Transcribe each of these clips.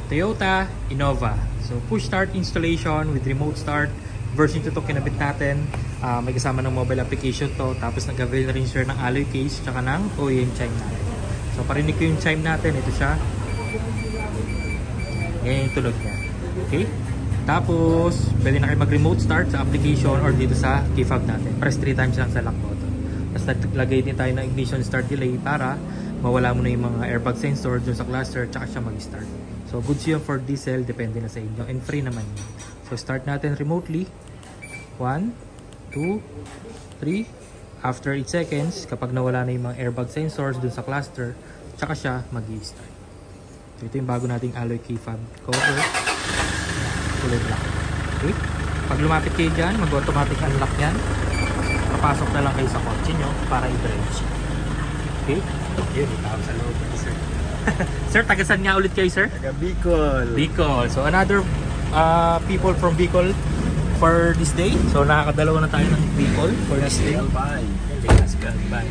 Toyota Innova. So push start installation with remote start. Version 2 to kinabit natin. May kasama ng mobile application to. Tapos nag-avail na rin siya ng alloy case tsaka ng OEM chime natin. So parinig ko yung chime natin. Ito siya. Yan yung tulog niya. Okay? Tapos pwede na kayo mag-remote start sa application or dito sa key fob natin. Press 3 times lang sa lock button. Tapos naglagay din tayo ng ignition start delay para mawala mo na yung mga airbag sensor dun sa cluster tsaka siya mag-start. So goods yun for diesel. Depende na sa inyo. And free naman yun. So start natin remotely. 1, 2, 3. After 8 seconds, kapag nawala na yung mga airbag sensors dun sa cluster, tsaka siya mag-i-start. So ito yung bago nating alloy key fob cover. Kulay black. Okay? Pag lumapit kayo dyan, mag-automatic unlock yan. Papasok na lang kayo sa kotse nyo para i-drive siya. Okay? Yun, itawag sa loob. Sir, sir, tagasan nga ulit kayo, sir? Taga Bicol. Bicol. So another people from Bicol for this day. So nakakadalawa na tayo ng Bicol for this day.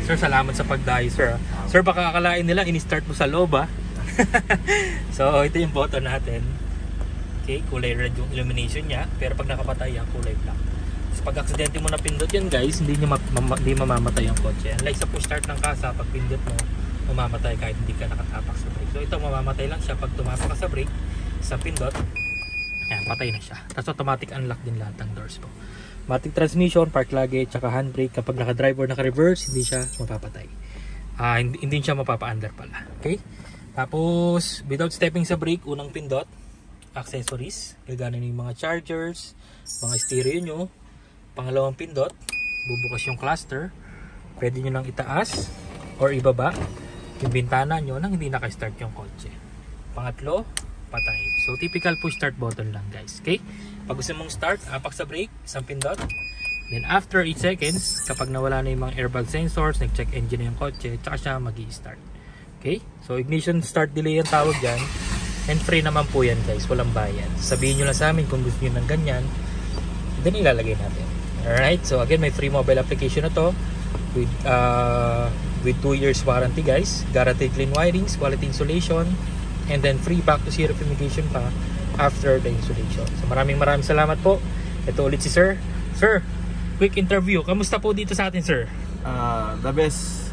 Sir, salamat sa pagdayo, sir. Sir, baka akalain nila ini-start mo sa loob, ha? So ito yung button natin. Okay, kulay red yung illumination niya, pero pag nakapatay yan, kulay black. So pag aksidente mo na pindot yan, guys, hindi mamamatay ang kotse. Unlike sa push start ng kasa, pag pindot mo, mamamatay kahit hindi ka nakatapak sa brake. So ito, mamamatay lang siya pag tumapak ka sa brake, sa pindot. Ayan, patay na siya. Tapos automatic unlock din lahat ng doors po. Automatic transmission, park luggage, tsaka handbrake. Kapag naka-drive or naka-reverse, hindi siya mapapatay. Hindi siya mapapa-under pala. Okay? Tapos, without stepping sa brake, unang pindot, accessories. Gaganin yung mga chargers, mga stereo nyo. Pangalawang pindot, bubukas yung cluster. Pwede nyo nang itaas or ibaba yung bintana nyo nang hindi naka-start yung kotse. Pangatlo, patay. So typical push start button lang, guys. Okay? Pag gusto mong start, apak sa brake, isang pindot. Then after 8 seconds, kapag nawala na yung mga airbag sensors, nag-check engine na yung kotse, tsaka siya mag-i-start. Okay? So ignition start delay ang tawag dyan. And free naman po yan, guys. Walang bayad. Sabihin nyo lang sa amin kung gusto nyo ng ganyan. Then ilalagay natin. Alright? So again, may free mobile application na to. With 2 years warranty, guys. Guaranteed clean wirings, quality insulation. And then free back to zero fumigation pa after the installation. So maraming salamat po. Ito ulit si Sir. Sir, quick interview. Kamusta po dito sa atin, Sir? The best.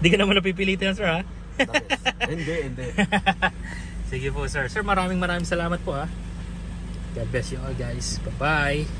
Hindi ka naman napipilitin, Sir, ha? The best. Hindi. Sige po, Sir. Sir, maraming salamat po, ha? God bless you all, guys. Bye-bye.